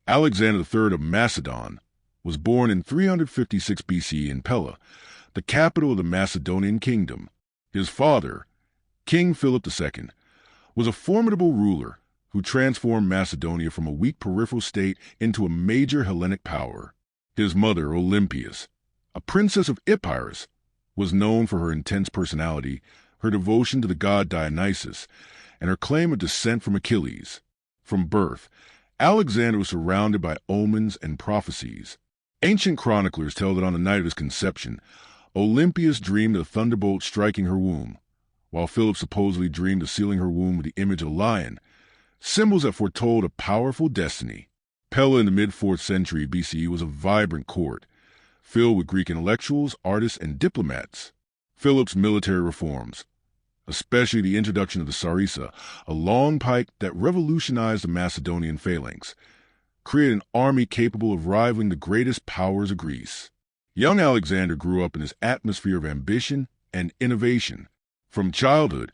Alexander III of Macedon was born in 356 BC in Pella, the capital of the Macedonian kingdom. His father, King Philip II, was a formidable ruler who transformed Macedonia from a weak peripheral state into a major Hellenic power. His mother, Olympias, a princess of Epirus, was known for her intense personality, her devotion to the god Dionysus, and her claim of descent from Achilles. From birth, Alexander was surrounded by omens and prophecies. Ancient chroniclers tell that on the night of his conception, Olympias dreamed of a thunderbolt striking her womb, while Philip supposedly dreamed of sealing her womb with the image of a lion, symbols that foretold a powerful destiny. Pella in the mid-4th century BCE was a vibrant court, filled with Greek intellectuals, artists, and diplomats. Philip's military reforms, especially the introduction of the sarissa, a long pike that revolutionized the Macedonian phalanx, created an army capable of rivaling the greatest powers of Greece. Young Alexander grew up in this atmosphere of ambition and innovation. From childhood,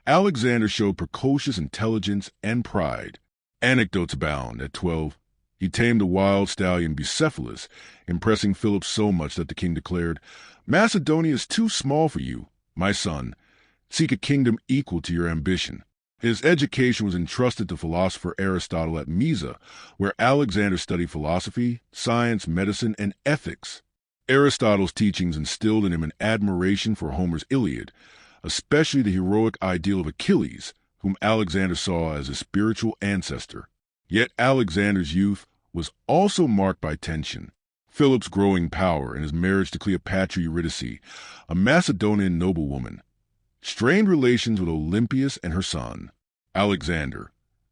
Alexander showed precocious intelligence and pride. Anecdotes abound. At 12, he tamed a wild stallion Bucephalus, impressing Philip so much that the king declared, "Macedonia is too small for you, my son. Seek a kingdom equal to your ambition." His education was entrusted to philosopher Aristotle at Mysa, where Alexander studied philosophy, science, medicine, and ethics. Aristotle's teachings instilled in him an admiration for Homer's Iliad, especially the heroic ideal of Achilles, whom Alexander saw as his spiritual ancestor. Yet Alexander's youth was also marked by tension. Philip's growing power and his marriage to Cleopatra Eurydice, a Macedonian noblewoman, strained relations with Olympias and her son. Alexander,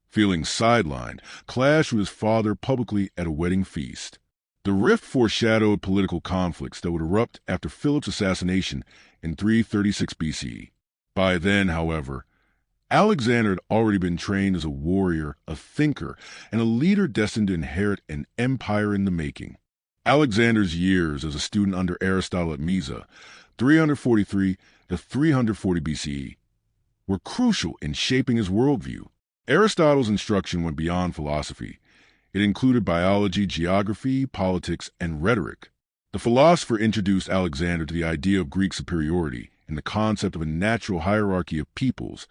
feeling sidelined, clashed with his father publicly at a wedding feast. The rift foreshadowed political conflicts that would erupt after Philip's assassination in 336 BC. By then, however, Alexander had already been trained as a warrior, a thinker, and a leader destined to inherit an empire in the making. Alexander's years as a student under Aristotle at Mysa, 343 to 340 BCE, were crucial in shaping his worldview. Aristotle's instruction went beyond philosophy. It included biology, geography, politics, and rhetoric. The philosopher introduced Alexander to the idea of Greek superiority and the concept of a natural hierarchy of peoples,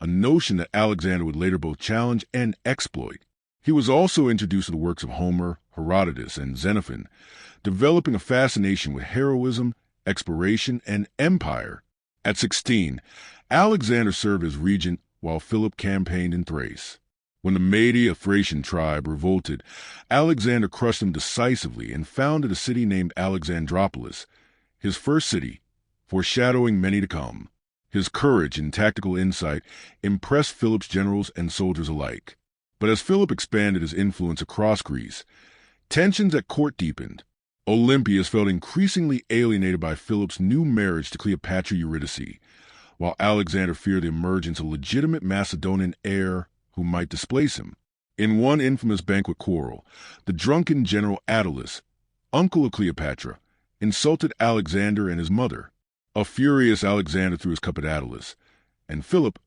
a notion that Alexander would later both challenge and exploit. He was also introduced to the works of Homer, Herodotus, and Xenophon, developing a fascination with heroism, exploration, and empire. At 16, Alexander served as regent while Philip campaigned in Thrace. When the Mede, a Thracian tribe, revolted, Alexander crushed them decisively and founded a city named Alexandropolis, his first city, foreshadowing many to come. His courage and tactical insight impressed Philip's generals and soldiers alike. But as Philip expanded his influence across Greece, tensions at court deepened. Olympias felt increasingly alienated by Philip's new marriage to Cleopatra Eurydice, while Alexander feared the emergence of a legitimate Macedonian heir who might displace him. In one infamous banquet quarrel, the drunken general Attalus, uncle of Cleopatra, insulted Alexander and his mother. A furious Alexander threw his cup at Attalus, and Philip,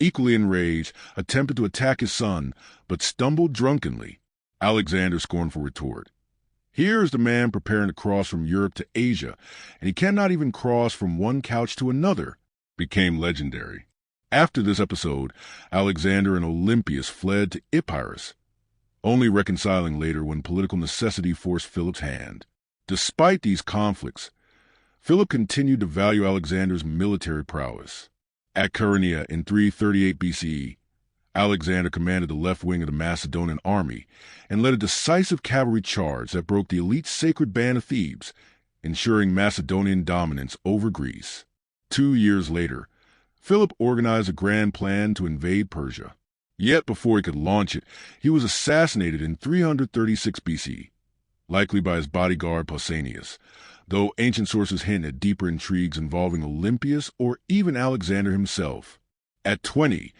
equally enraged, attempted to attack his son, but stumbled drunkenly. Alexander's scornful retort, "Here is the man preparing to cross from Europe to Asia, and he cannot even cross from one couch to another," became legendary. After this episode, Alexander and Olympias fled to Epirus, only reconciling later when political necessity forced Philip's hand. Despite these conflicts, Philip continued to value Alexander's military prowess. At Chaeronea in 338 BCE, Alexander commanded the left wing of the Macedonian army and led a decisive cavalry charge that broke the elite sacred band of Thebes, ensuring Macedonian dominance over Greece. 2 years later, Philip organized a grand plan to invade Persia. Yet before he could launch it, he was assassinated in 336 BC, likely by his bodyguard Pausanias, though ancient sources hint at deeper intrigues involving Olympias or even Alexander himself. At 20,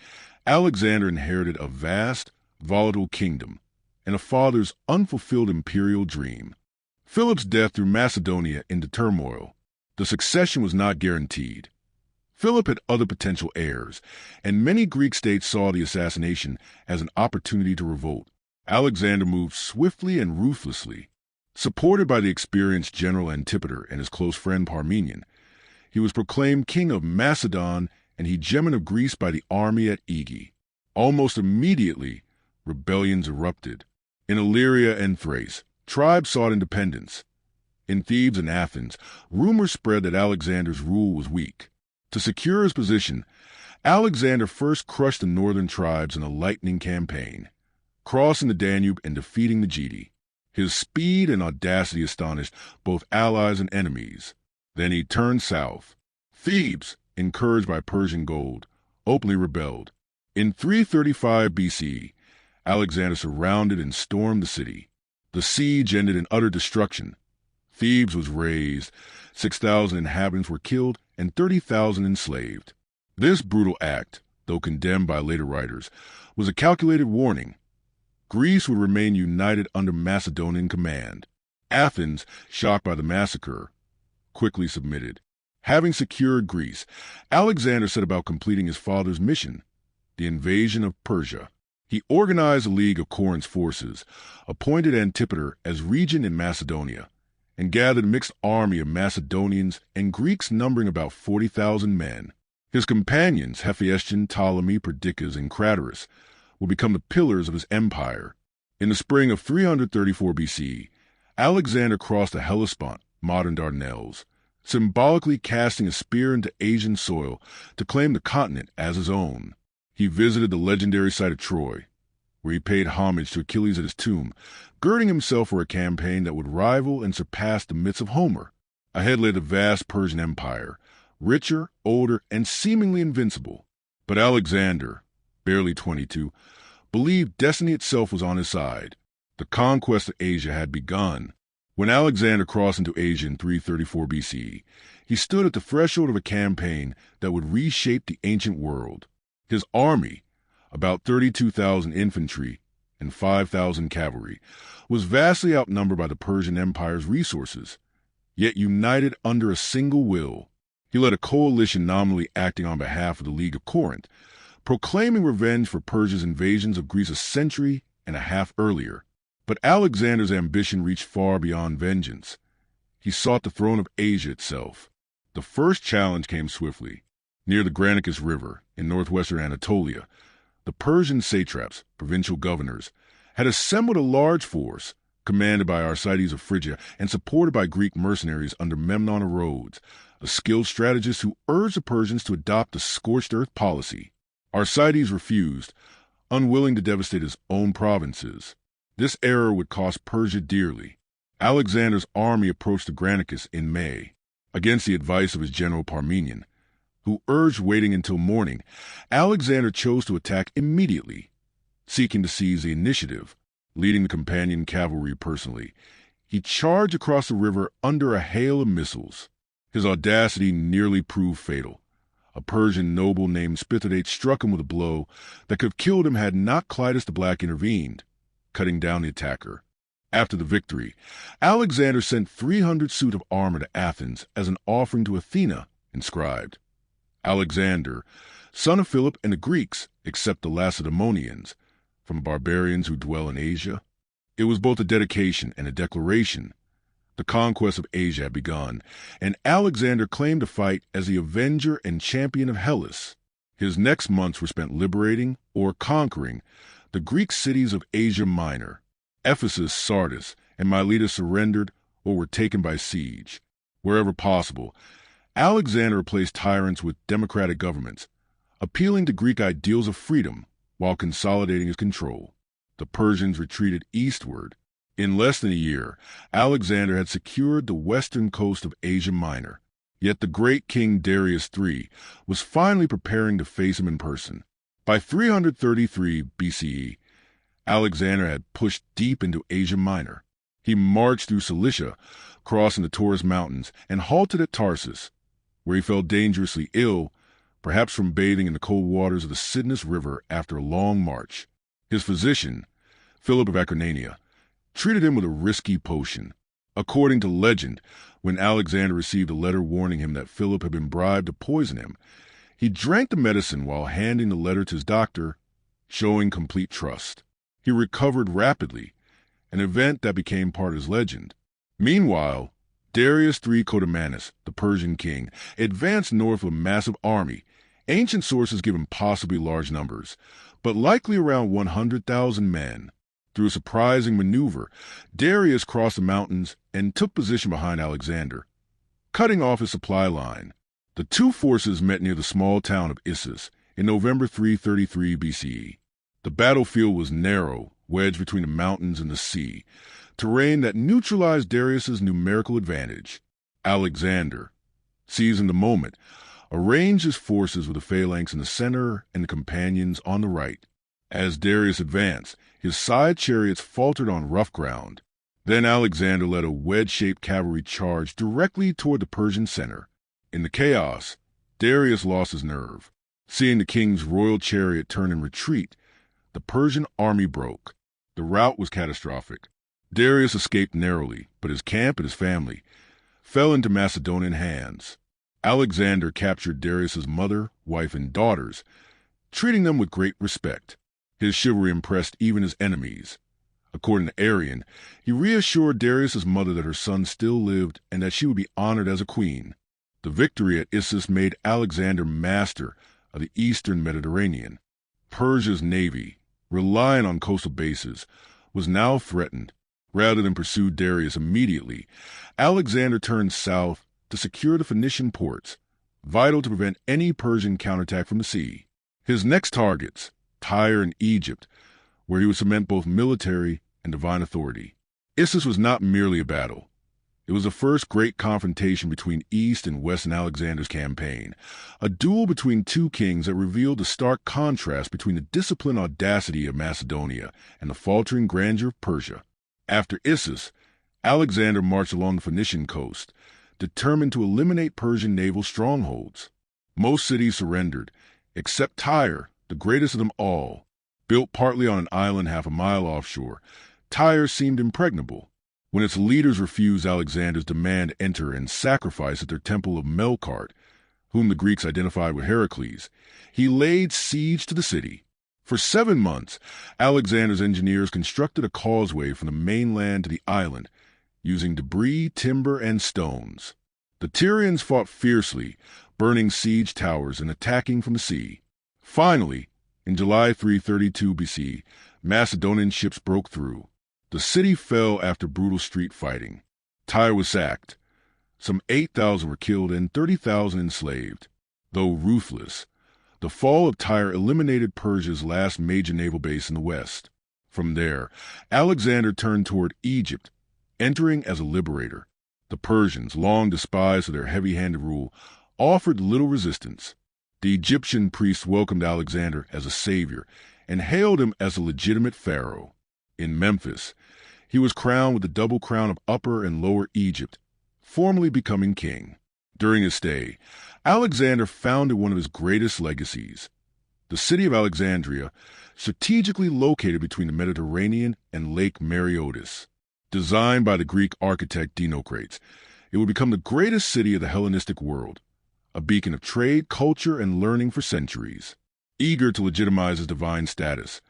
Alexander inherited a vast, volatile kingdom and a father's unfulfilled imperial dream. Philip's death threw Macedonia into turmoil. The succession was not guaranteed. Philip had other potential heirs, and many Greek states saw the assassination as an opportunity to revolt. Alexander moved swiftly and ruthlessly. Supported by the experienced general Antipater and his close friend Parmenion, he was proclaimed king of Macedon and hegemon of Greece by the army at Aegae. Almost immediately, rebellions erupted. In Illyria and Thrace, tribes sought independence. In Thebes and Athens, rumors spread that Alexander's rule was weak. To secure his position, Alexander first crushed the northern tribes in a lightning campaign, crossing the Danube and defeating the Geti. His speed and audacity astonished both allies and enemies. Then he turned south. Thebes, encouraged by Persian gold, openly rebelled. In 335 BC, Alexander surrounded and stormed the city. The siege ended in utter destruction. Thebes was razed, 6,000 inhabitants were killed, and 30,000 enslaved. This brutal act, though condemned by later writers, was a calculated warning. Greece would remain united under Macedonian command. Athens, shocked by the massacre, quickly submitted. Having secured Greece, Alexander set about completing his father's mission, the invasion of Persia. He organized a league of Corinth's forces, appointed Antipater as regent in Macedonia, and gathered a mixed army of Macedonians and Greeks numbering about 40,000 men. His companions, Hephaestion, Ptolemy, Perdiccas, and Craterus, would become the pillars of his empire. In the spring of 334 BC, Alexander crossed the Hellespont, modern Dardanelles, symbolically casting a spear into Asian soil to claim the continent as his own. He visited the legendary site of Troy, where he paid homage to Achilles at his tomb, girding himself for a campaign that would rival and surpass the myths of Homer. Ahead lay the vast Persian Empire, richer, older, and seemingly invincible. But Alexander, barely 22, believed destiny itself was on his side. The conquest of Asia had begun. When Alexander crossed into Asia in 334 BC, he stood at the threshold of a campaign that would reshape the ancient world. His army, about 32,000 infantry and 5,000 cavalry, was vastly outnumbered by the Persian Empire's resources, yet united under a single will. He led a coalition nominally acting on behalf of the League of Corinth, proclaiming revenge for Persia's invasions of Greece a century and a half earlier. But Alexander's ambition reached far beyond vengeance. He sought the throne of Asia itself. The first challenge came swiftly. Near the Granicus River, in northwestern Anatolia, the Persian satraps, provincial governors, had assembled a large force, commanded by Arsides of Phrygia and supported by Greek mercenaries under Memnon of Rhodes, a skilled strategist who urged the Persians to adopt the scorched earth policy. Arsides refused, unwilling to devastate his own provinces. This error would cost Persia dearly. Alexander's army approached the Granicus in May. Against the advice of his general Parmenion, who urged waiting until morning, Alexander chose to attack immediately. Seeking to seize the initiative, leading the companion cavalry personally, he charged across the river under a hail of missiles. His audacity nearly proved fatal. A Persian noble named Spithridates struck him with a blow that could have killed him had not Clitus the Black intervened, cutting down the attacker. After the victory, Alexander sent 300 suit of armor to Athens as an offering to Athena, inscribed, "Alexander, son of Philip and the Greeks, except the Lacedaemonians, from barbarians who dwell in Asia." It was both a dedication and a declaration. The conquest of Asia had begun, and Alexander claimed to fight as the avenger and champion of Hellas. His next months were spent liberating, or conquering, the Greek cities of Asia Minor. Ephesus, Sardis, and Miletus surrendered or were taken by siege. Wherever possible, Alexander replaced tyrants with democratic governments, appealing to Greek ideals of freedom while consolidating his control. The Persians retreated eastward. In less than a year, Alexander had secured the western coast of Asia Minor. Yet the great king Darius III was finally preparing to face him in person. By 333 BCE, Alexander had pushed deep into Asia Minor. He marched through Cilicia, crossing the Taurus Mountains, and halted at Tarsus, where he fell dangerously ill, perhaps from bathing in the cold waters of the Cydnus River after a long march. His physician, Philip of Acarnania, treated him with a risky potion. According to legend, when Alexander received a letter warning him that Philip had been bribed to poison him, he drank the medicine while handing the letter to his doctor, showing complete trust. He recovered rapidly, an event that became part of his legend. Meanwhile, Darius III Codomanus, the Persian king, advanced north with a massive army. Ancient sources give impossibly large numbers, but likely around 100,000 men. Through a surprising maneuver, Darius crossed the mountains and took position behind Alexander, cutting off his supply line. The two forces met near the small town of Issus in November 333 BCE. The battlefield was narrow, wedged between the mountains and the sea, terrain that neutralized Darius's numerical advantage. Alexander, seizing the moment, arranged his forces with the phalanx in the center and the companions on the right. As Darius advanced, his side chariots faltered on rough ground. Then Alexander led a wedge-shaped cavalry charge directly toward the Persian center. In the chaos, Darius lost his nerve. Seeing the king's royal chariot turn in retreat, the Persian army broke. The rout was catastrophic. Darius escaped narrowly, but his camp and his family fell into Macedonian hands. Alexander captured Darius's mother, wife, and daughters, treating them with great respect. His chivalry impressed even his enemies. According to Arrian, he reassured Darius's mother that her son still lived and that she would be honored as a queen. The victory at Issus made Alexander master of the eastern Mediterranean. Persia's navy, relying on coastal bases, was now threatened. Rather than pursue Darius immediately, Alexander turned south to secure the Phoenician ports, vital to prevent any Persian counterattack from the sea. His next targets, Tyre and Egypt, where he would cement both military and divine authority. Issus was not merely a battle. It was the first great confrontation between East and West in Alexander's campaign, a duel between two kings that revealed the stark contrast between the disciplined audacity of Macedonia and the faltering grandeur of Persia. After Issus, Alexander marched along the Phoenician coast, determined to eliminate Persian naval strongholds. Most cities surrendered, except Tyre, the greatest of them all. Built partly on an island half a mile offshore, Tyre seemed impregnable. When its leaders refused Alexander's demand to enter and sacrifice at their temple of Melkart, whom the Greeks identified with Heracles, he laid siege to the city. For 7 months, Alexander's engineers constructed a causeway from the mainland to the island, using debris, timber, and stones. The Tyrians fought fiercely, burning siege towers and attacking from the sea. Finally, in July 332 BC, Macedonian ships broke through. The city fell after brutal street fighting. Tyre was sacked. Some 8,000 were killed and 30,000 enslaved. Though ruthless, the fall of Tyre eliminated Persia's last major naval base in the west. From there, Alexander turned toward Egypt, entering as a liberator. The Persians, long despised for their heavy-handed rule, offered little resistance. The Egyptian priests welcomed Alexander as a savior and hailed him as a legitimate pharaoh. In Memphis, he was crowned with the double crown of Upper and Lower Egypt, formally becoming king. During his stay, Alexander founded one of his greatest legacies. The city of Alexandria, strategically located between the Mediterranean and Lake Mareotis. Designed by the Greek architect Dinocrates, it would become the greatest city of the Hellenistic world, a beacon of trade, culture, and learning for centuries. Eager to legitimize his divine status,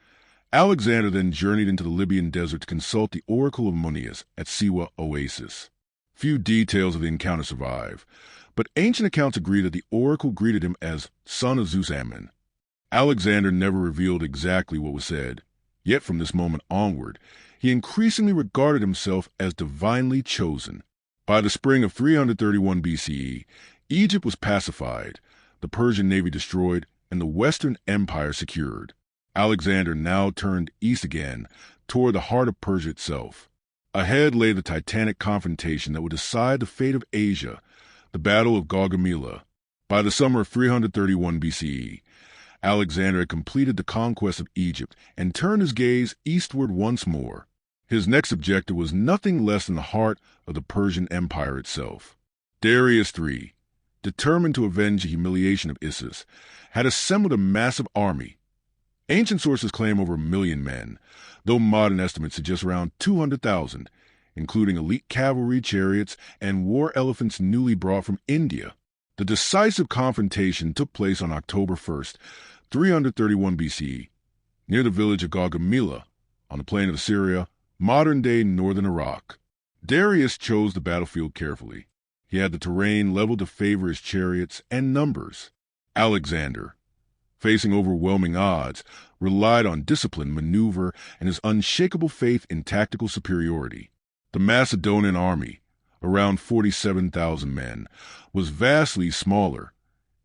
Alexander then journeyed into the Libyan desert to consult the oracle of Monius at Siwa Oasis. Few details of the encounter survive, but ancient accounts agree that the oracle greeted him as son of Zeus Ammon. Alexander never revealed exactly what was said, yet from this moment onward, he increasingly regarded himself as divinely chosen. By the spring of 331 BCE, Egypt was pacified, the Persian navy destroyed, and the Western Empire secured. Alexander now turned east again, toward the heart of Persia itself. Ahead lay the titanic confrontation that would decide the fate of Asia, the Battle of Gaugamela. By the summer of 331 BCE, Alexander had completed the conquest of Egypt and turned his gaze eastward once more. His next objective was nothing less than the heart of the Persian Empire itself. Darius III, determined to avenge the humiliation of Issus, had assembled a massive army. Ancient sources claim over 1 million men, though modern estimates suggest around 200,000, including elite cavalry, chariots, and war elephants newly brought from India. The decisive confrontation took place on October 1st, 331 BCE, near the village of Gaugamela, on the plain of Assyria, modern-day northern Iraq. Darius chose the battlefield carefully. He had the terrain leveled to favor his chariots and numbers. Alexander, facing overwhelming odds, relied on discipline, maneuver, and his unshakable faith in tactical superiority. The Macedonian army, around 47,000 men, was vastly smaller,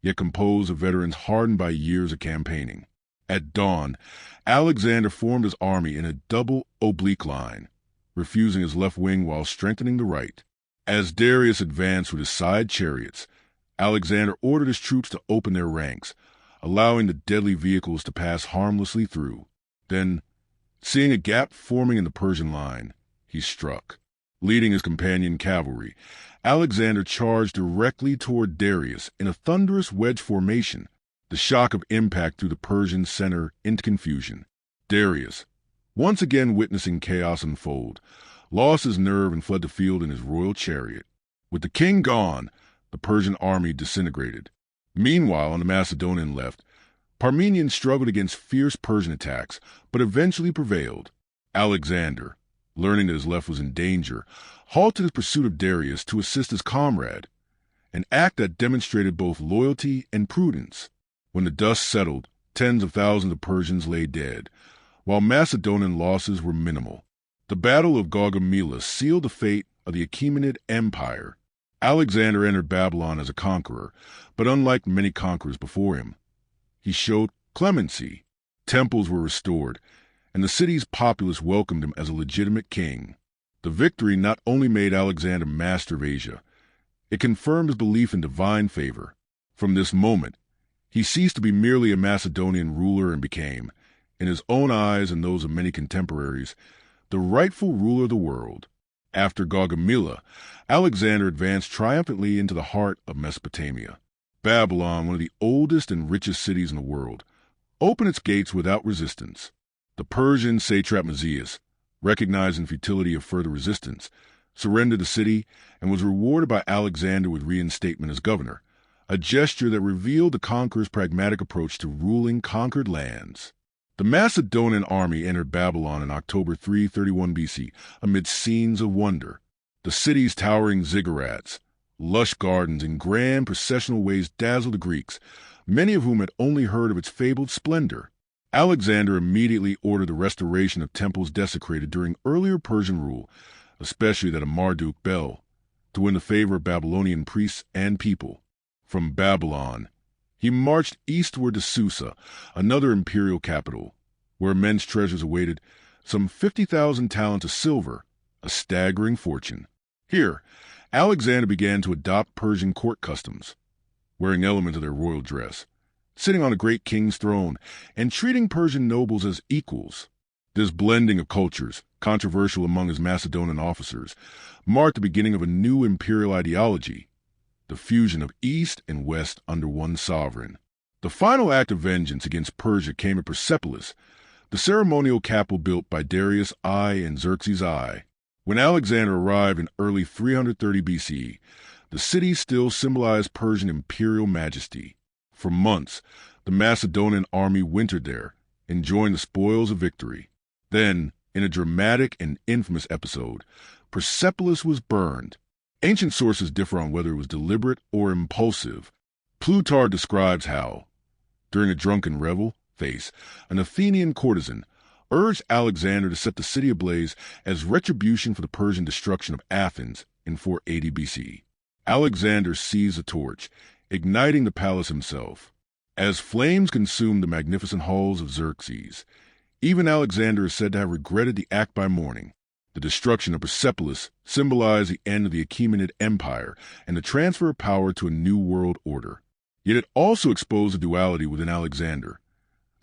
yet composed of veterans hardened by years of campaigning. At dawn, Alexander formed his army in a double oblique line, refusing his left wing while strengthening the right. As Darius advanced with his side chariots, Alexander ordered his troops to open their ranks, allowing the deadly vehicles to pass harmlessly through. Then, seeing a gap forming in the Persian line, he struck. Leading his companion cavalry, Alexander charged directly toward Darius in a thunderous wedge formation. The shock of impact threw the Persian center into confusion. Darius, once again witnessing chaos unfold, lost his nerve and fled the field in his royal chariot. With the king gone, the Persian army disintegrated. Meanwhile, on the Macedonian left, Parmenians struggled against fierce Persian attacks, but eventually prevailed. Alexander, learning that his left was in danger, halted his pursuit of Darius to assist his comrade, an act that demonstrated both loyalty and prudence. When the dust settled, tens of thousands of Persians lay dead, while Macedonian losses were minimal. The Battle of Gaugamela sealed the fate of the Achaemenid Empire. Alexander entered Babylon as a conqueror, but unlike many conquerors before him, he showed clemency. Temples were restored, and the city's populace welcomed him as a legitimate king. The victory not only made Alexander master of Asia, it confirmed his belief in divine favor. From this moment, he ceased to be merely a Macedonian ruler and became, in his own eyes and those of many contemporaries, the rightful ruler of the world. After Gaugamela, Alexander advanced triumphantly into the heart of Mesopotamia. Babylon, one of the oldest and richest cities in the world, opened its gates without resistance. The Persian satrap Mazias, recognizing the futility of further resistance, surrendered the city and was rewarded by Alexander with reinstatement as governor, a gesture that revealed the conqueror's pragmatic approach to ruling conquered lands. The Macedonian army entered Babylon in October 331 BC amid scenes of wonder. The city's towering ziggurats, lush gardens, and grand processional ways dazzled the Greeks, many of whom had only heard of its fabled splendor. Alexander immediately ordered the restoration of temples desecrated during earlier Persian rule, especially that of Marduk-Bel, to win the favor of Babylonian priests and people. From Babylon, he marched eastward to Susa, another imperial capital, where immense treasures awaited, some 50,000 talents of silver, a staggering fortune. Here, Alexander began to adopt Persian court customs, wearing elements of their royal dress, sitting on a great king's throne, and treating Persian nobles as equals. This blending of cultures, controversial among his Macedonian officers, marked the beginning of a new imperial ideology, the fusion of East and West under one sovereign. The final act of vengeance against Persia came at Persepolis, the ceremonial capital built by Darius I and Xerxes I. When Alexander arrived in early 330 BC, the city still symbolized Persian imperial majesty. For months, the Macedonian army wintered there, enjoying the spoils of victory. Then, in a dramatic and infamous episode, Persepolis was burned. Ancient sources differ on whether it was deliberate or impulsive. Plutarch describes how, during a drunken revel, an Athenian courtesan urged Alexander to set the city ablaze as retribution for the Persian destruction of Athens in 480 BC. Alexander seized a torch, igniting the palace himself. As flames consumed the magnificent halls of Xerxes, even Alexander is said to have regretted the act by morning. The destruction of Persepolis symbolized the end of the Achaemenid Empire and the transfer of power to a new world order. Yet it also exposed the duality within Alexander,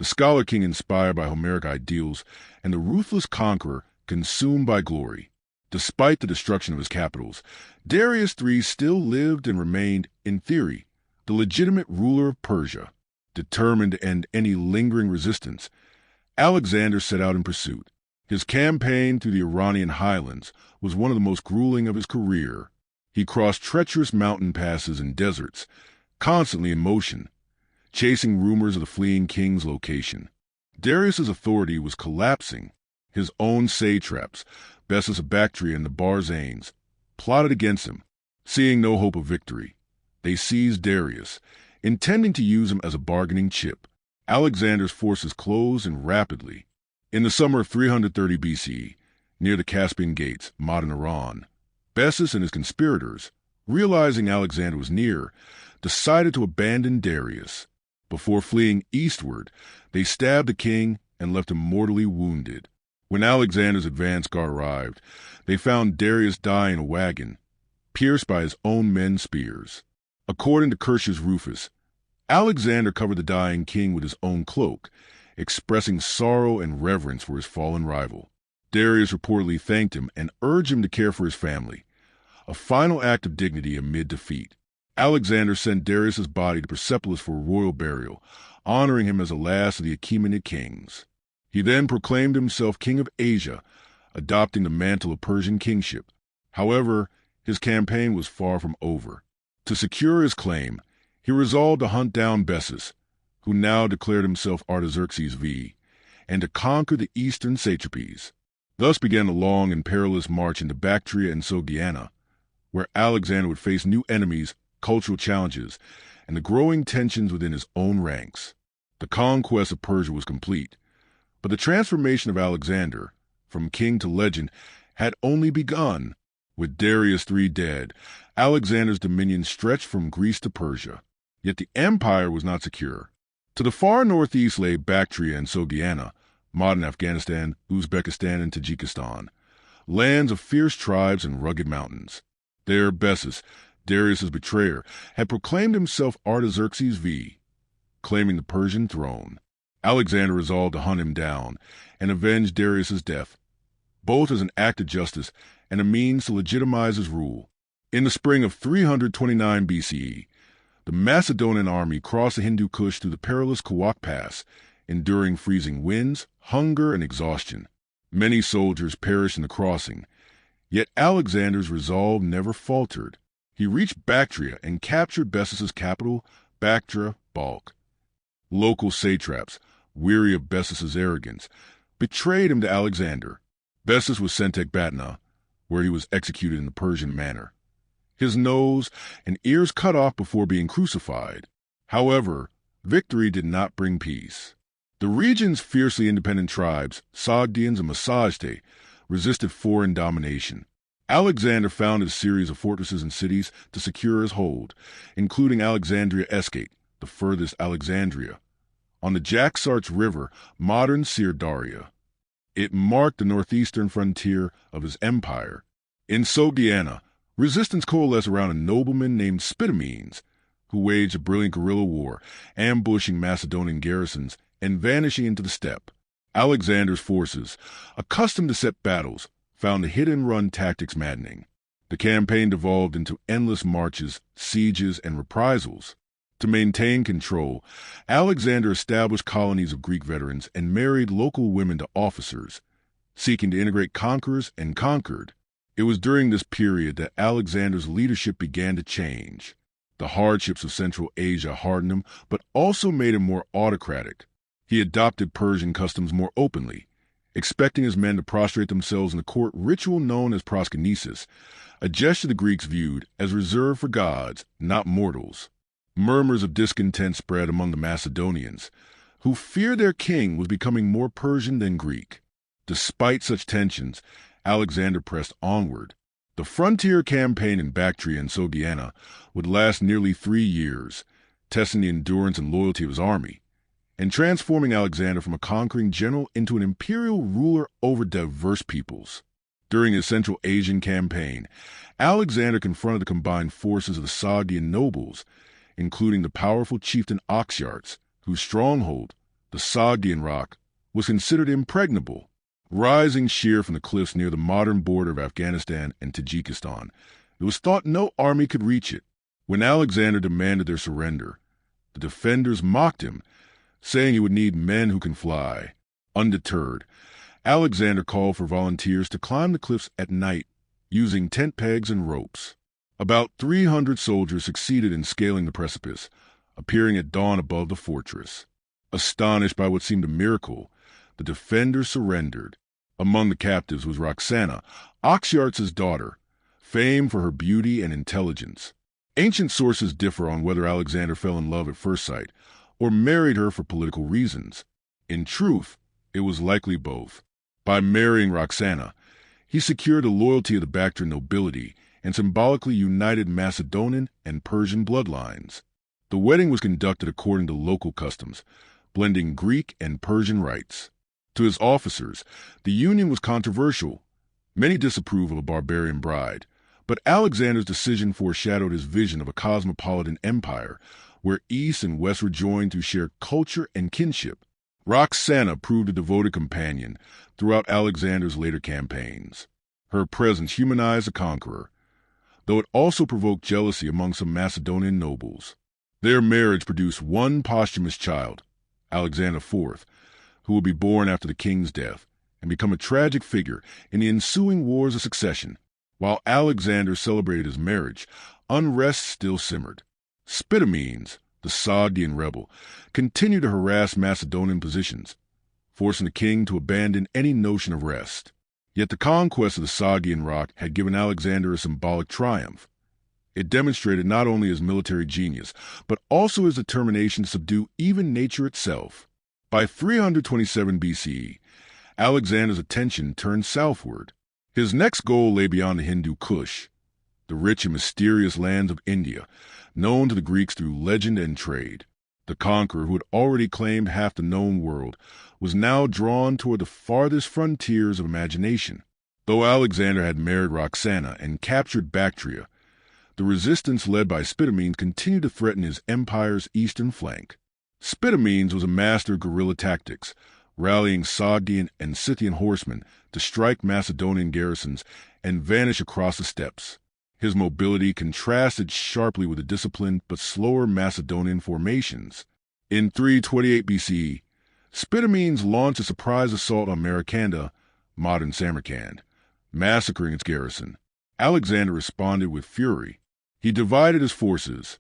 the scholar king inspired by Homeric ideals, and the ruthless conqueror consumed by glory. Despite the destruction of his capitals, Darius III still lived and remained, in theory, the legitimate ruler of Persia. Determined to end any lingering resistance, Alexander set out in pursuit. His campaign through the Iranian highlands was one of the most grueling of his career. He crossed treacherous mountain passes and deserts, constantly in motion, chasing rumors of the fleeing king's location. Darius's authority was collapsing, His own satraps, Bessus of Bactria and the Barzanes, plotted against him. Seeing no hope of victory, they seized Darius, intending to use him as a bargaining chip. Alexander's forces closed in rapidly. In the summer of 330 BCE, near the Caspian Gates, modern Iran, Bessus and his conspirators, realizing Alexander was near, decided to abandon Darius. Before fleeing eastward, they stabbed the king and left him mortally wounded. When Alexander's advance guard arrived, they found Darius dying in a wagon, pierced by his own men's spears. According to Curtius Rufus, Alexander covered the dying king with his own cloak, expressing sorrow and reverence for his fallen rival. Darius reportedly thanked him and urged him to care for his family, a final act of dignity amid defeat. Alexander sent Darius's body to Persepolis for a royal burial, honoring him as the last of the Achaemenid kings. He then proclaimed himself king of Asia, adopting the mantle of Persian kingship. However, his campaign was far from over. To secure his claim, he resolved to hunt down Bessus, who now declared himself Artaxerxes V, and to conquer the eastern satrapies. Thus began a long and perilous march into Bactria and Sogdiana, where Alexander would face new enemies, cultural challenges, and the growing tensions within his own ranks. The conquest of Persia was complete, but the transformation of Alexander, from king to legend, had only begun. With Darius III dead, Alexander's dominion stretched from Greece to Persia. Yet the empire was not secure. To the far northeast lay Bactria and Sogdiana, modern Afghanistan, Uzbekistan, and Tajikistan, lands of fierce tribes and rugged mountains. There Bessus, Darius's betrayer, had proclaimed himself Artaxerxes V, claiming the Persian throne. Alexander resolved to hunt him down and avenge Darius's death, both as an act of justice and a means to legitimize his rule. In the spring of 329 BCE, the Macedonian army crossed the Hindu Kush through the perilous Kawak Pass, enduring freezing winds, hunger, and exhaustion. Many soldiers perished in the crossing, yet Alexander's resolve never faltered. He reached Bactria and captured Bessus's capital, Bactra, Balkh. Local satraps, weary of Bessus's arrogance, betrayed him to Alexander. Bessus was sent to Ecbatana, where he was executed in the Persian manner, his nose and ears cut off before being crucified. However, victory did not bring peace. The region's fiercely independent tribes, Sogdians and Massagetæ, resisted foreign domination. Alexander founded a series of fortresses and cities to secure his hold, including Alexandria Escate, the furthest Alexandria, on the Jaxartes River, modern Sirdaria. It marked the northeastern frontier of his empire. In Sogdiana, resistance coalesced around a nobleman named Spitamenes, who waged a brilliant guerrilla war, ambushing Macedonian garrisons and vanishing into the steppe. Alexander's forces, accustomed to set battles, found the hit-and-run tactics maddening. The campaign devolved into endless marches, sieges, and reprisals. To maintain control, Alexander established colonies of Greek veterans and married local women to officers, seeking to integrate conquerors and conquered. It was during this period that Alexander's leadership began to change. The hardships of Central Asia hardened him, but also made him more autocratic. He adopted Persian customs more openly, expecting his men to prostrate themselves in the court ritual known as proskynesis, a gesture the Greeks viewed as reserved for gods, not mortals. Murmurs of discontent spread among the Macedonians, who feared their king was becoming more Persian than Greek. Despite such tensions, Alexander pressed onward. The frontier campaign in Bactria and Sogdiana would last nearly 3 years, testing the endurance and loyalty of his army, and transforming Alexander from a conquering general into an imperial ruler over diverse peoples. During his Central Asian campaign, Alexander confronted the combined forces of the Sogdian nobles, including the powerful chieftain Oxyartes, whose stronghold, the Sogdian Rock, was considered impregnable. Rising sheer from the cliffs near the modern border of Afghanistan and Tajikistan, it was thought no army could reach it. When Alexander demanded their surrender, the defenders mocked him, saying he would need men who can fly. Undeterred, Alexander called for volunteers to climb the cliffs at night using tent pegs and ropes. About 300 soldiers succeeded in scaling the precipice, appearing at dawn above the fortress. Astonished by what seemed a miracle, the defenders surrendered. Among the captives was Roxana, Oxyartes' daughter, famed for her beauty and intelligence. Ancient sources differ on whether Alexander fell in love at first sight or married her for political reasons. In truth, it was likely both. By marrying Roxana, he secured the loyalty of the Bactrian nobility and symbolically united Macedonian and Persian bloodlines. The wedding was conducted according to local customs, blending Greek and Persian rites. To his officers, the union was controversial. Many disapproved of a barbarian bride, but Alexander's decision foreshadowed his vision of a cosmopolitan empire where East and West were joined through shared culture and kinship. Roxana proved a devoted companion throughout Alexander's later campaigns. Her presence humanized the conqueror, though it also provoked jealousy among some Macedonian nobles. Their marriage produced one posthumous child, Alexander IV, who would be born after the king's death and become a tragic figure in the ensuing wars of succession. While Alexander celebrated his marriage, unrest still simmered. Spitamenes, the Sogdian rebel, continued to harass Macedonian positions, forcing the king to abandon any notion of rest. Yet the conquest of the Sogdian rock had given Alexander a symbolic triumph. It demonstrated not only his military genius, but also his determination to subdue even nature itself. By 327 BCE, Alexander's attention turned southward. His next goal lay beyond the Hindu Kush, the rich and mysterious lands of India, known to the Greeks through legend and trade. The conqueror, who had already claimed half the known world, was now drawn toward the farthest frontiers of imagination. Though Alexander had married Roxana and captured Bactria, the resistance led by Spitamenes continued to threaten his empire's eastern flank. Spitamenes was a master of guerrilla tactics, rallying Sogdian and Scythian horsemen to strike Macedonian garrisons and vanish across the steppes. His mobility contrasted sharply with the disciplined but slower Macedonian formations. In 328 BCE, Spitamenes launched a surprise assault on Maracanda, modern Samarkand, massacring its garrison. Alexander responded with fury. He divided his forces,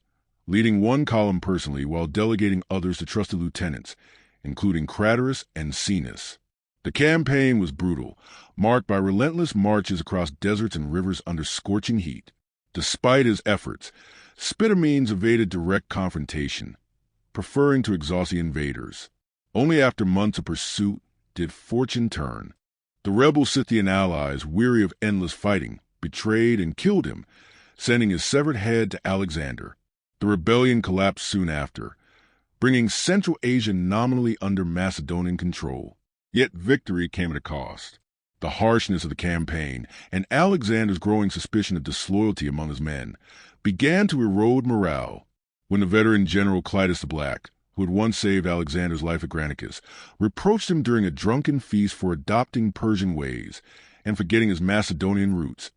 leading one column personally while delegating others to trusted lieutenants, including Craterus and Caenus. The campaign was brutal, marked by relentless marches across deserts and rivers under scorching heat. Despite his efforts, Spitamenes evaded direct confrontation, preferring to exhaust the invaders. Only after months of pursuit did fortune turn. The rebel Scythian allies, weary of endless fighting, betrayed and killed him, sending his severed head to Alexander. The rebellion collapsed soon after, bringing Central Asia nominally under Macedonian control. Yet victory came at a cost. The harshness of the campaign and Alexander's growing suspicion of disloyalty among his men began to erode morale. When the veteran general Clitus the Black, who had once saved Alexander's life at Granicus, reproached him during a drunken feast for adopting Persian ways and forgetting his Macedonian roots,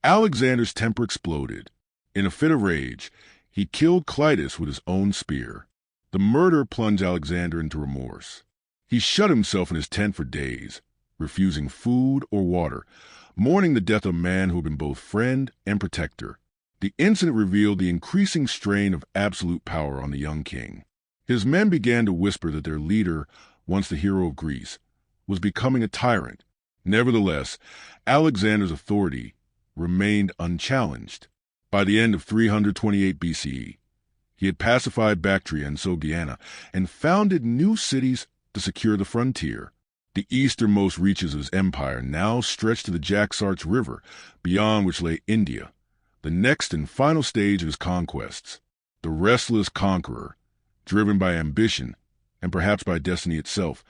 Alexander's temper exploded. In a fit of rage, he killed Clitus with his own spear. The murder plunged Alexander into remorse. He shut himself in his tent for days, refusing food or water, mourning the death of a man who had been both friend and protector. The incident revealed the increasing strain of absolute power on the young king. His men began to whisper that their leader, once the hero of Greece, was becoming a tyrant. Nevertheless, Alexander's authority remained unchallenged. By the end of 328 BCE, he had pacified Bactria and Sogdiana and founded new cities to secure the frontier. The easternmost reaches of his empire now stretched to the Jaxartes River, beyond which lay India, the next and final stage of his conquests. The restless conqueror, driven by ambition and perhaps by destiny itself,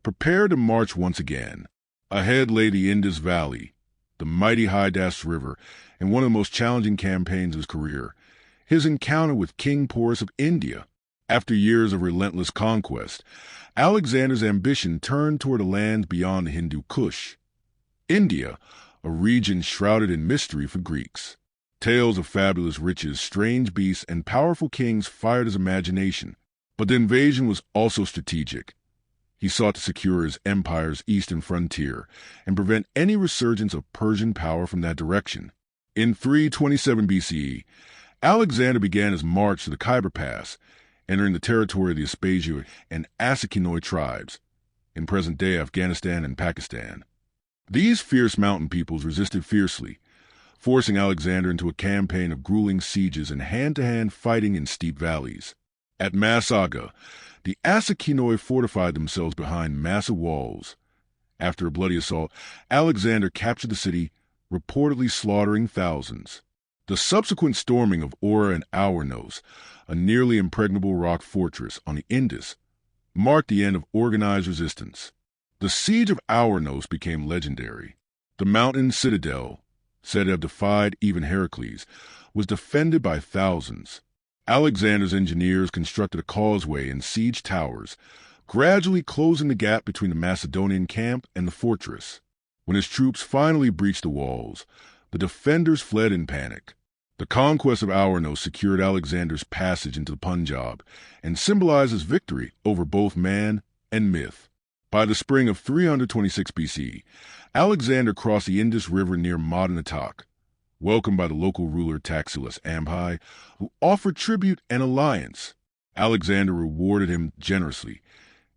prepared to march once again. Ahead lay the Indus Valley, the mighty Hydaspes River, and one of the most challenging campaigns of his career, his encounter with King Porus of India. After years of relentless conquest, Alexander's ambition turned toward the lands beyond the Hindu Kush. India, a region shrouded in mystery for Greeks. Tales of fabulous riches, strange beasts, and powerful kings fired his imagination. But the invasion was also strategic. He sought to secure his empire's eastern frontier and prevent any resurgence of Persian power from that direction. In 327 BCE, Alexander began his march to the Khyber Pass, entering the territory of the Aspasia and Assakinoi tribes, in present-day Afghanistan and Pakistan. These fierce mountain peoples resisted fiercely, forcing Alexander into a campaign of grueling sieges and hand-to-hand fighting in steep valleys. At Massaga, the Assacenoi fortified themselves behind massive walls. After a bloody assault, Alexander captured the city, reportedly slaughtering thousands. The subsequent storming of Ora and Aurnos, a nearly impregnable rock fortress on the Indus, marked the end of organized resistance. The siege of Aurnos became legendary. The mountain citadel, said to have defied even Heracles, was defended by thousands. Alexander's engineers constructed a causeway and siege towers, gradually closing the gap between the Macedonian camp and the fortress. When his troops finally breached the walls, the defenders fled in panic. The conquest of Aurnos secured Alexander's passage into the Punjab and symbolizes victory over both man and myth. By the spring of 326 BC, Alexander crossed the Indus River near modern Attock, welcomed by the local ruler Taxiles Amhi, who offered tribute and alliance. Alexander rewarded him generously,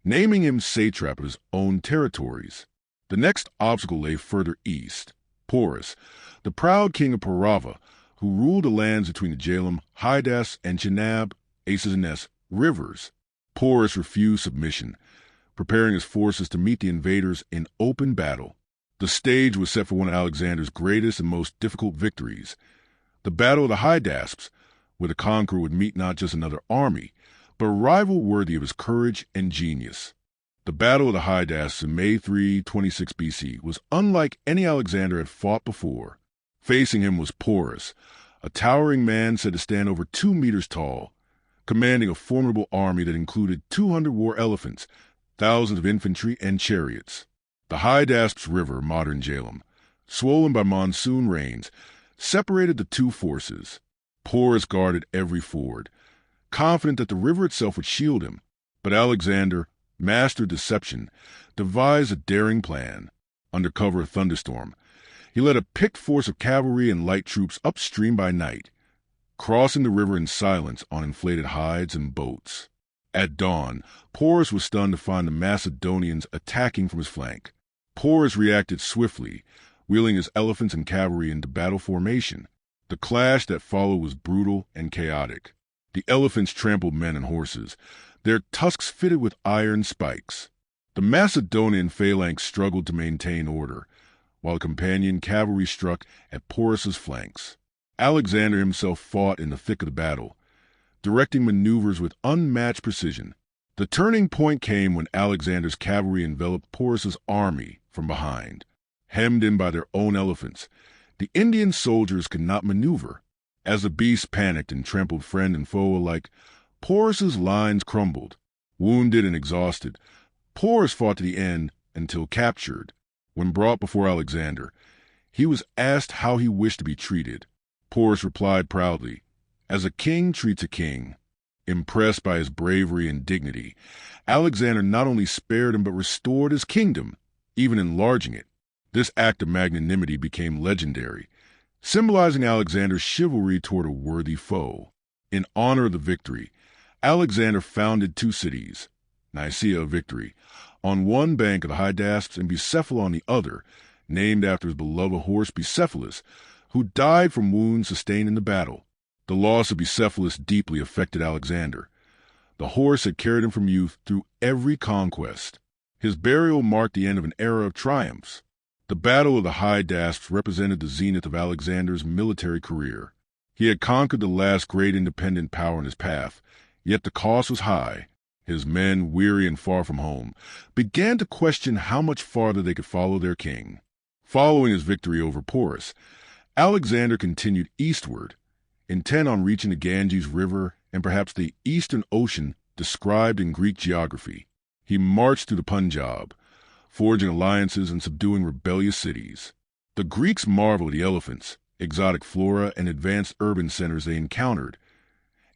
naming him satrap of his own territories. The next obstacle lay further east. Porus, the proud king of Parava, who ruled the lands between the Jhelum, Hydaspes, and Chenab, Acis rivers. Porus refused submission, preparing his forces to meet the invaders in open battle. The stage was set for one of Alexander's greatest and most difficult victories, the Battle of the Hydaspes, where the conqueror would meet not just another army, but a rival worthy of his courage and genius. The Battle of the Hydaspes in May 326 BC was unlike any Alexander had fought before. Facing him was Porus, a towering man said to stand over 2 meters tall, commanding a formidable army that included 200 war elephants, thousands of infantry, and chariots. The Hydaspes River, modern Jhelum, swollen by monsoon rains, separated the two forces. Porus guarded every ford, confident that the river itself would shield him, but Alexander, master of deception, devised a daring plan. Under cover of thunderstorm, he led a picked force of cavalry and light troops upstream by night, crossing the river in silence on inflated hides and boats. At dawn, Porus was stunned to find the Macedonians attacking from his flank. Porus reacted swiftly, wheeling his elephants and cavalry into battle formation. The clash that followed was brutal and chaotic. The elephants trampled men and horses, their tusks fitted with iron spikes. The Macedonian phalanx struggled to maintain order, while the companion cavalry struck at Porus's flanks. Alexander himself fought in the thick of the battle, directing maneuvers with unmatched precision. The turning point came when Alexander's cavalry enveloped Porus's army from behind. Hemmed in by their own elephants, the Indian soldiers could not maneuver. As the beasts panicked and trampled friend and foe alike, Porus's lines crumbled. Wounded and exhausted, Porus fought to the end until captured. When brought before Alexander, he was asked how he wished to be treated. Porus replied proudly, "As a king treats a king." Impressed by his bravery and dignity, Alexander not only spared him but restored his kingdom, even enlarging it. This act of magnanimity became legendary, symbolizing Alexander's chivalry toward a worthy foe. In honor of the victory, Alexander founded 2 cities, Nicaea of Victory, on one bank of the Hydaspes and Bucephala on the other, named after his beloved horse Bucephalus, who died from wounds sustained in the battle. The loss of Bucephalus deeply affected Alexander. The horse had carried him from youth through every conquest. His burial marked the end of an era of triumphs. The Battle of the Hydaspes represented the zenith of Alexander's military career. He had conquered the last great independent power in his path, yet the cost was high. His men, weary and far from home, began to question how much farther they could follow their king. Following his victory over Porus, Alexander continued eastward, intent on reaching the Ganges River and perhaps the Eastern Ocean described in Greek geography. He marched through the Punjab, forging alliances and subduing rebellious cities. The Greeks marveled at the elephants, exotic flora, and advanced urban centers they encountered,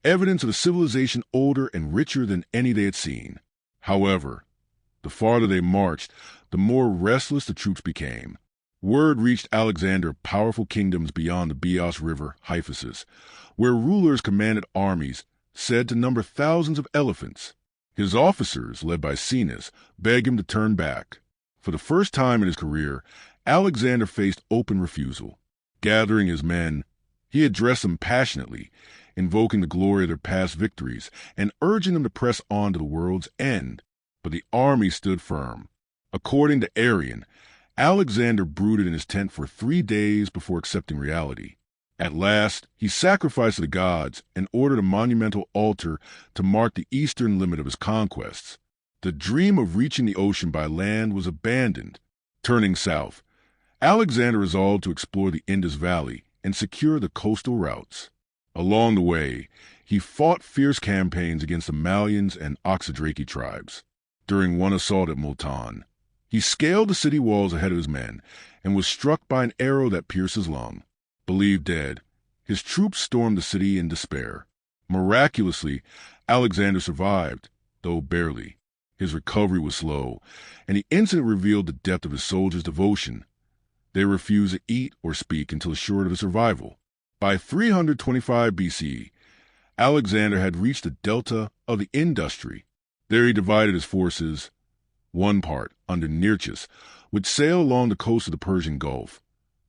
evidence of a civilization older and richer than any they had seen. However, the farther they marched, the more restless the troops became. Word reached Alexander of powerful kingdoms beyond the Bios River, Hephaestion, where rulers commanded armies said to number thousands of elephants. His officers, led by Cenas, begged him to turn back. For the first time in his career, Alexander faced open refusal. Gathering his men, he addressed them passionately, invoking the glory of their past victories and urging them to press on to the world's end. But the army stood firm. According to Arrian, Alexander brooded in his tent for 3 days before accepting reality. At last, he sacrificed to the gods and ordered a monumental altar to mark the eastern limit of his conquests. The dream of reaching the ocean by land was abandoned. Turning south, Alexander resolved to explore the Indus Valley and secure the coastal routes. Along the way, he fought fierce campaigns against the Malians and Oxydraci tribes. During one assault at Multan, he scaled the city walls ahead of his men and was struck by an arrow that pierced his lung. Believed dead, his troops stormed the city in despair. Miraculously, Alexander survived, though barely. His recovery was slow, and the incident revealed the depth of his soldiers' devotion. They refused to eat or speak until assured of his survival. By 325 BC, Alexander had reached the delta of the Industry. There he divided his forces. One part, under Nearchus, would sail along the coast of the Persian Gulf.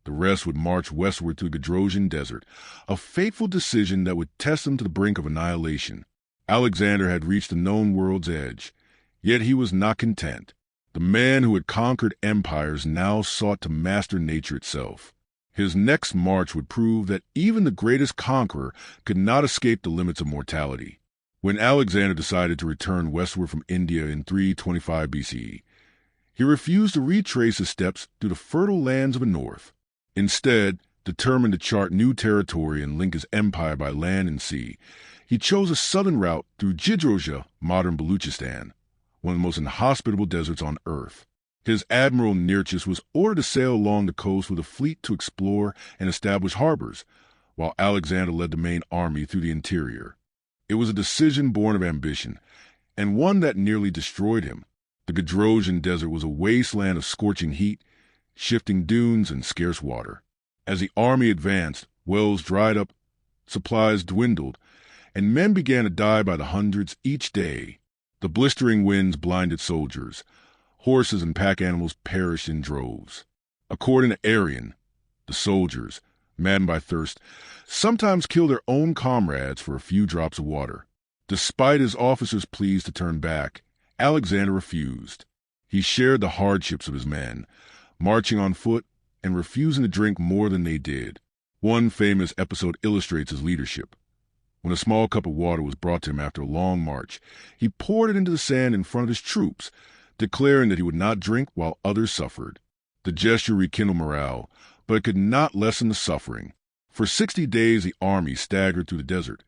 The rest would march westward to the Gedrosian Desert, a fateful decision that would test them to the brink of annihilation. Alexander had reached the known world's edge, yet he was not content. The man who had conquered empires now sought to master nature itself. His next march would prove that even the greatest conqueror could not escape the limits of mortality. When Alexander decided to return westward from India in 325 BCE, he refused to retrace his steps through the fertile lands of the north. Instead, determined to chart new territory and link his empire by land and sea, he chose a southern route through Gedrosia, modern Baluchistan, one of the most inhospitable deserts on earth. His admiral Nearchus was ordered to sail along the coast with a fleet to explore and establish harbors, while Alexander led the main army through the interior. It was a decision born of ambition, and one that nearly destroyed him. The Gedrosian Desert was a wasteland of scorching heat, shifting dunes, and scarce water. As the army advanced, wells dried up, supplies dwindled, and men began to die by the hundreds each day. The blistering winds blinded soldiers. Horses and pack animals perished in droves. According to Arrian, the soldiers, maddened by thirst, sometimes killed their own comrades for a few drops of water. Despite his officers' pleas to turn back, Alexander refused. He shared the hardships of his men, marching on foot and refusing to drink more than they did. One famous episode illustrates his leadership. When a small cup of water was brought to him after a long march, he poured it into the sand in front of his troops, declaring that he would not drink while others suffered. The gesture rekindled morale, but it could not lessen the suffering. For 60 days the army staggered through the desert,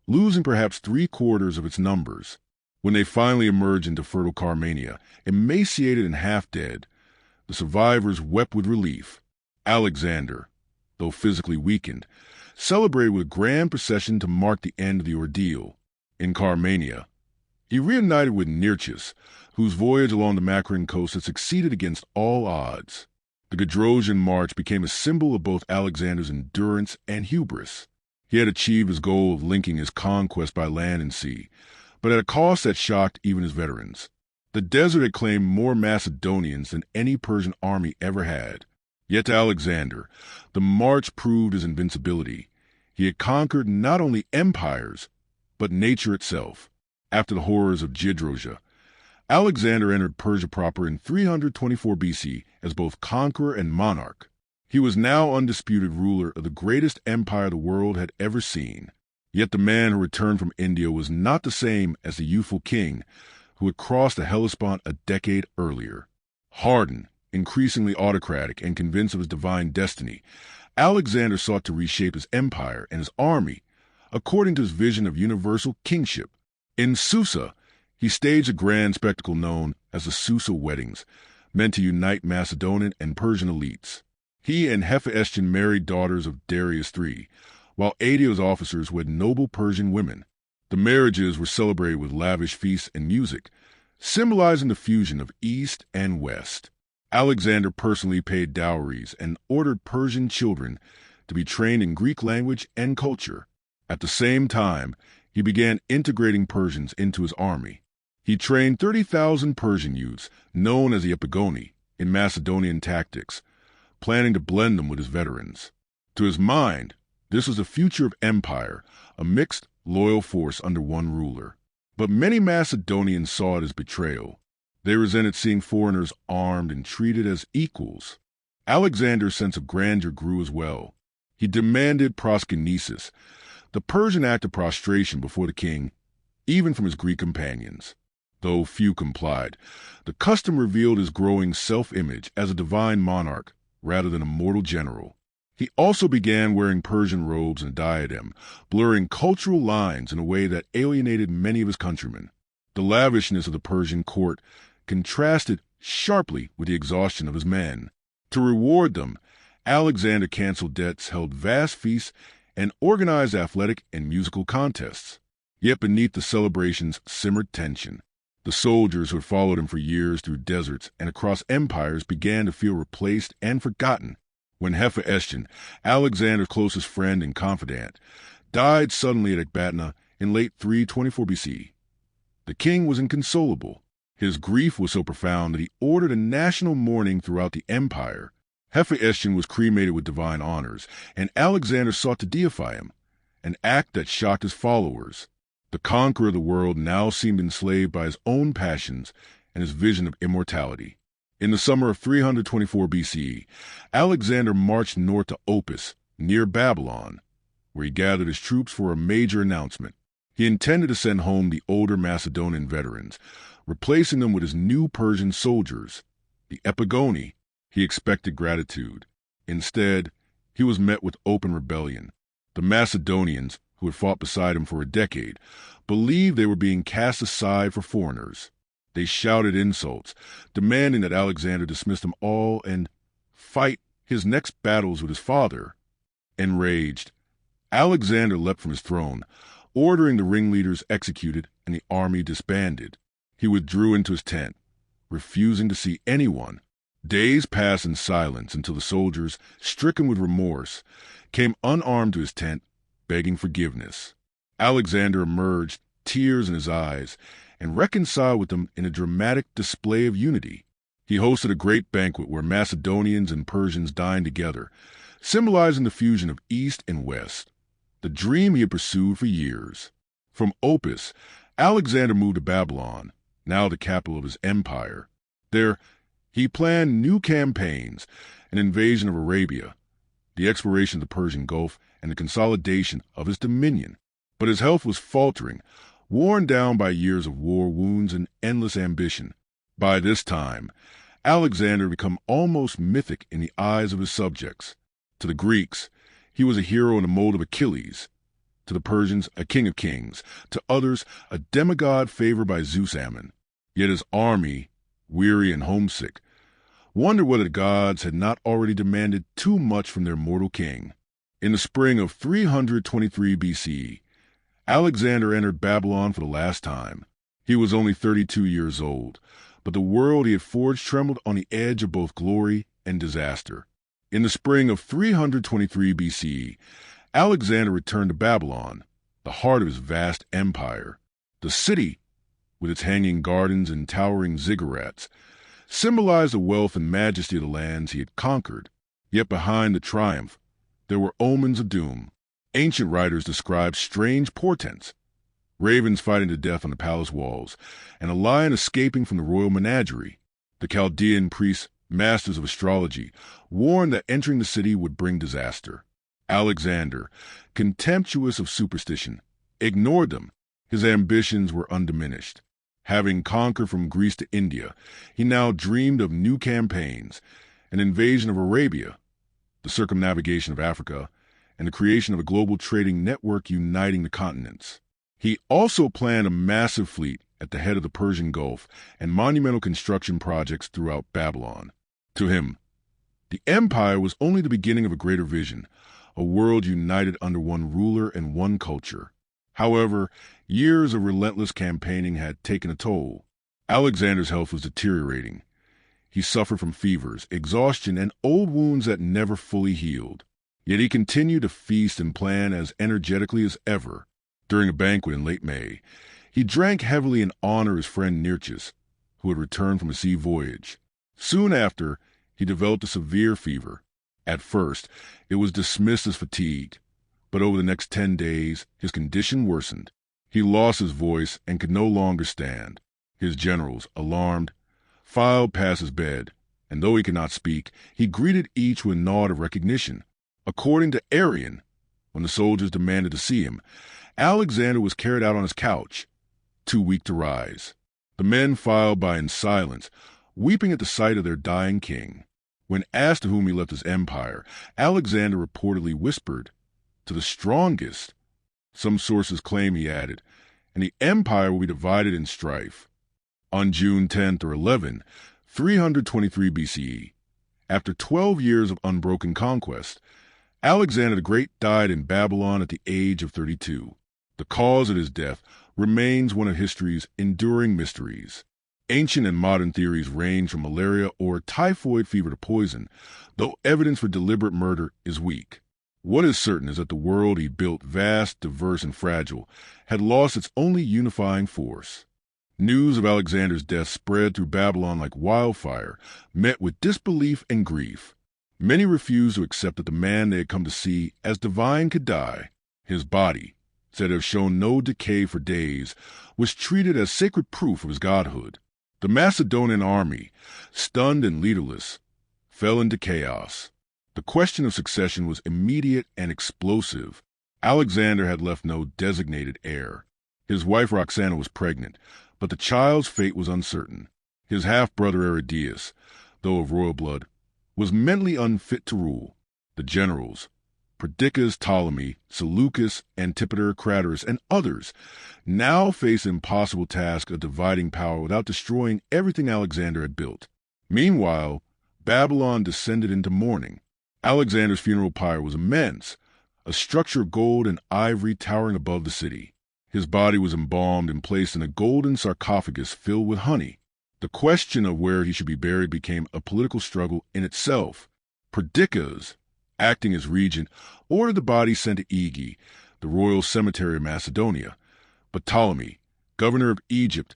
losing perhaps 3/4 of its numbers. When they finally emerged into fertile Carmania, emaciated and half dead, the survivors wept with relief. Alexander, though physically weakened, celebrated with a grand procession to mark the end of the ordeal. In Carmania, he reunited with Nearchus, whose voyage along the Macrian coast had succeeded against all odds. The Gedrosian March became a symbol of both Alexander's endurance and hubris. He had achieved his goal of linking his conquest by land and sea, but at a cost that shocked even his veterans. The desert had claimed more Macedonians than any Persian army ever had. Yet to Alexander, the march proved his invincibility. He had conquered not only empires, but nature itself. After the horrors of Gedrosia, Alexander entered Persia proper in 324 BC as both conqueror and monarch. He was now undisputed ruler of the greatest empire the world had ever seen. Yet the man who returned from India was not the same as the youthful king who had crossed the Hellespont a decade earlier. Hardened, increasingly autocratic, and convinced of his divine destiny, Alexander sought to reshape his empire and his army according to his vision of universal kingship. In Susa, he staged a grand spectacle known as the Susa Weddings, meant to unite Macedonian and Persian elites. He and Hephaestion married daughters of Darius III, while 80 of his officers wed noble Persian women. The marriages were celebrated with lavish feasts and music, symbolizing the fusion of East and West. Alexander personally paid dowries and ordered Persian children to be trained in Greek language and culture. At the same time, he began integrating Persians into his army. He trained 30,000 Persian youths, known as the Epigoni, in Macedonian tactics, planning to blend them with his veterans. To his mind, this was the future of empire, a mixed, loyal force under one ruler. But many Macedonians saw it as betrayal. They resented seeing foreigners armed and treated as equals. Alexander's sense of grandeur grew as well. He demanded proskynesis, the Persian act of prostration before the king, even from his Greek companions. Though few complied, the custom revealed his growing self-image as a divine monarch rather than a mortal general. He also began wearing Persian robes and a diadem, blurring cultural lines in a way that alienated many of his countrymen. The lavishness of the Persian court contrasted sharply with the exhaustion of his men. To reward them, Alexander canceled debts, held vast feasts, and organized athletic and musical contests. Yet beneath the celebrations simmered tension. The soldiers who had followed him for years through deserts and across empires began to feel replaced and forgotten. When Hephaestion, Alexander's closest friend and confidant, died suddenly at Ecbatana in late 324 BC, the king was inconsolable. His grief was so profound that he ordered a national mourning throughout the empire. Hephaestion was cremated with divine honors, and Alexander sought to deify him, an act that shocked his followers. The conqueror of the world now seemed enslaved by his own passions and his vision of immortality. In the summer of 324 BCE, Alexander marched north to Opus, near Babylon, where he gathered his troops for a major announcement. He intended to send home the older Macedonian veterans, replacing them with his new Persian soldiers, the Epigoni. He expected gratitude. Instead, he was met with open rebellion. The Macedonians, who had fought beside him for a decade, believed they were being cast aside for foreigners. They shouted insults, demanding that Alexander dismiss them all and fight his next battles with his father. Enraged, Alexander leapt from his throne, ordering the ringleaders executed and the army disbanded. He withdrew into his tent, refusing to see anyone. Days passed in silence until the soldiers, stricken with remorse, came unarmed to his tent, begging forgiveness. Alexander emerged, tears in his eyes, and reconciled with them in a dramatic display of unity. He hosted a great banquet where Macedonians and Persians dined together, symbolizing the fusion of East and West, the dream he had pursued for years. From Opus, Alexander moved to Babylon, now the capital of his empire. There, he planned new campaigns, an invasion of Arabia, the exploration of the Persian Gulf, and the consolidation of his dominion. But his health was faltering, worn down by years of war wounds and endless ambition. By this time, Alexander had become almost mythic in the eyes of his subjects. To the Greeks, he was a hero in the mold of Achilles. To the Persians, a king of kings. To others, a demigod favored by Zeus Ammon. Yet his army, weary and homesick, wondered whether the gods had not already demanded too much from their mortal king. In the spring of 323 BCE, Alexander entered Babylon for the last time. He was only 32 years old, but the world he had forged trembled on the edge of both glory and disaster. In the spring of 323 BCE, Alexander returned to Babylon, the heart of his vast empire. The city, with its hanging gardens and towering ziggurats, symbolized the wealth and majesty of the lands he had conquered. Yet behind the triumph, there were omens of doom. Ancient writers described strange portents, ravens fighting to death on the palace walls, and a lion escaping from the royal menagerie. The Chaldean priests, masters of astrology, warned that entering the city would bring disaster. Alexander, contemptuous of superstition, ignored them. His ambitions were undiminished. Having conquered from Greece to India, he now dreamed of new campaigns, an invasion of Arabia, the circumnavigation of Africa, and the creation of a global trading network uniting the continents. He also planned a massive fleet at the head of the Persian Gulf and monumental construction projects throughout Babylon. To him, the empire was only the beginning of a greater vision, a world united under one ruler and one culture. However, years of relentless campaigning had taken a toll. Alexander's health was deteriorating. He suffered from fevers, exhaustion, and old wounds that never fully healed. Yet he continued to feast and plan as energetically as ever. During a banquet in late May, he drank heavily in honor of his friend Nearchus, who had returned from a sea voyage. Soon after, he developed a severe fever. At first, it was dismissed as fatigue, but over the next 10 days, his condition worsened. He lost his voice and could no longer stand. His generals, alarmed, filed past his bed, and though he could not speak, he greeted each with a nod of recognition. According to Arrian, when the soldiers demanded to see him, Alexander was carried out on his couch, too weak to rise. The men filed by in silence, weeping at the sight of their dying king. When asked to whom he left his empire, Alexander reportedly whispered, "To the strongest." Some sources claim he added, "and the empire will be divided in strife." On June 10th or 11, 323 BCE, after 12 years of unbroken conquest, Alexander the Great died in Babylon at the age of 32. The cause of his death remains one of history's enduring mysteries. Ancient and modern theories range from malaria or typhoid fever to poison, though evidence for deliberate murder is weak. What is certain is that the world he built, vast, diverse, and fragile, had lost its only unifying force. News of Alexander's death spread through Babylon like wildfire, met with disbelief and grief. Many refused to accept that the man they had come to see as divine could die. His body, said to have shown no decay for days, was treated as sacred proof of his godhood. The Macedonian army, stunned and leaderless, fell into chaos. The question of succession was immediate and explosive. Alexander had left no designated heir. His wife Roxana was pregnant, but the child's fate was uncertain. His half-brother Darius, though of royal blood, was mentally unfit to rule. The generals, Perdiccas, Ptolemy, Seleucus, Antipater, Craterus, and others, now faced the impossible task of dividing power without destroying everything Alexander had built. Meanwhile, Babylon descended into mourning. Alexander's funeral pyre was immense, a structure of gold and ivory towering above the city. His body was embalmed and placed in a golden sarcophagus filled with honey. The question of where he should be buried became a political struggle in itself. Perdiccas, acting as regent, ordered the body sent to Aegae, the royal cemetery of Macedonia, but Ptolemy, governor of Egypt,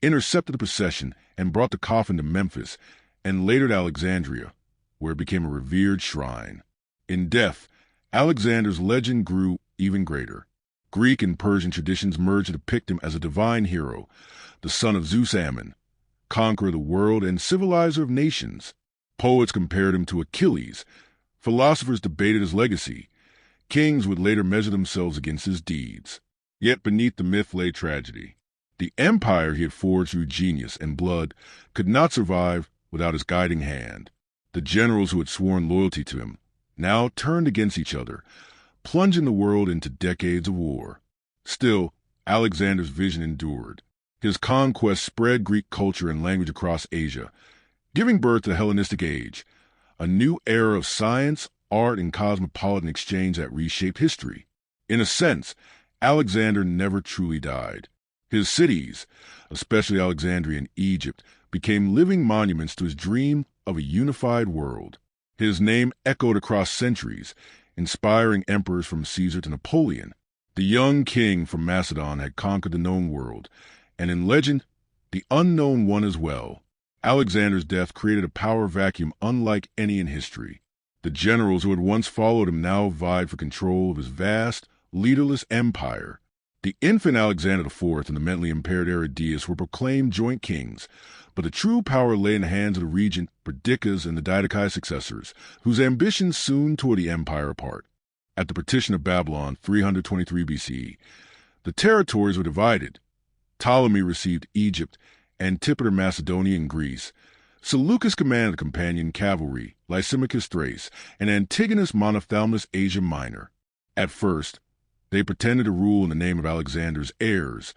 intercepted the procession and brought the coffin to Memphis and later to Alexandria, where it became a revered shrine. In death, Alexander's legend grew even greater. Greek and Persian traditions merged to depict him as a divine hero, the son of Zeus Ammon, conqueror of the world and civilizer of nations. Poets compared him to Achilles. Philosophers debated his legacy. Kings would later measure themselves against his deeds. Yet beneath the myth lay tragedy. The empire he had forged through genius and blood could not survive without his guiding hand. The generals who had sworn loyalty to him now turned against each other, plunging the world into decades of war. Still, Alexander's vision endured. His conquest spread Greek culture and language across Asia, giving birth to the Hellenistic age, a new era of science, art, and cosmopolitan exchange that reshaped history. In a sense, Alexander never truly died. His cities, especially Alexandria and Egypt, became living monuments to his dream of a unified world. His name echoed across centuries, inspiring emperors from Caesar to Napoleon. The young king from Macedon had conquered the known world, and in legend, the unknown one as well. Alexander's death created a power vacuum unlike any in history. The generals who had once followed him now vied for control of his vast, leaderless empire. The infant Alexander IV and the mentally impaired Darius were proclaimed joint kings, but the true power lay in the hands of the regent Perdiccas and the Didache successors, whose ambitions soon tore the empire apart. At the partition of Babylon, 323 BCE, the territories were divided. Ptolemy received Egypt, Antipater Macedonia and Greece. Seleucus commanded the companion cavalry, Lysimachus Thrace, and Antigonus Monophthalmus Asia Minor. At first, they pretended to rule in the name of Alexander's heirs,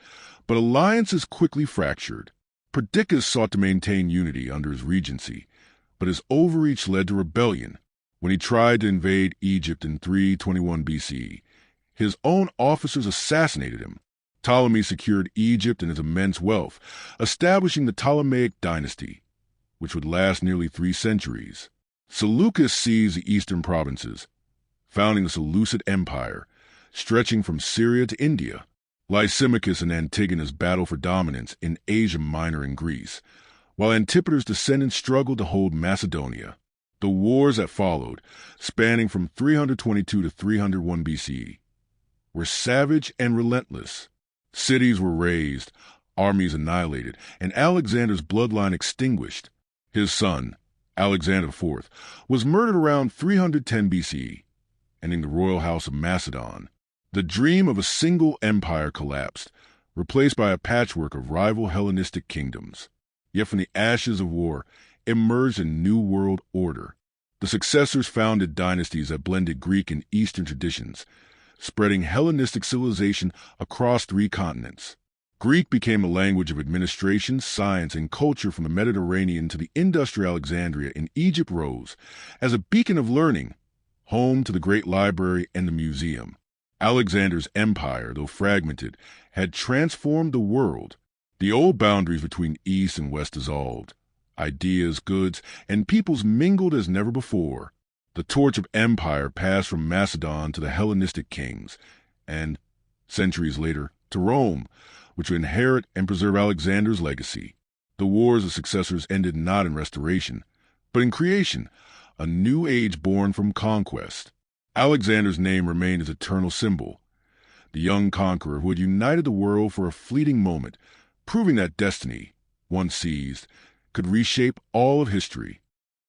but alliances quickly fractured. Perdiccas sought to maintain unity under his regency, but his overreach led to rebellion. When he tried to invade Egypt in 321 BCE, his own officers assassinated him. Ptolemy secured Egypt and its immense wealth, establishing the Ptolemaic dynasty, which would last nearly 3 centuries. Seleucus seized the eastern provinces, founding the Seleucid Empire, stretching from Syria to India. Lysimachus and Antigonus battled for dominance in Asia Minor and Greece, while Antipater's descendants struggled to hold Macedonia. The wars that followed, spanning from 322 to 301 BCE, were savage and relentless. Cities were razed, armies annihilated, and Alexander's bloodline extinguished. His son, Alexander IV, was murdered around 310 BCE, ending the royal house of Macedon. The dream of a single empire collapsed, replaced by a patchwork of rival Hellenistic kingdoms. Yet from the ashes of war emerged a new world order. The successors founded dynasties that blended Greek and Eastern traditions, spreading Hellenistic civilization across 3 continents. Greek became a language of administration, science, and culture. From the Mediterranean to the industrial Alexandria in Egypt rose as a beacon of learning, home to the great library and the museum. Alexander's empire, though fragmented, had transformed the world. The old boundaries between East and West dissolved. Ideas, goods, and peoples mingled as never before. The torch of empire passed from Macedon to the Hellenistic kings, and, centuries later, to Rome, which would inherit and preserve Alexander's legacy. The wars of successors ended not in restoration, but in creation, a new age born from conquest. Alexander's name remained his eternal symbol, the young conqueror who had united the world for a fleeting moment, proving that destiny, once seized, could reshape all of history.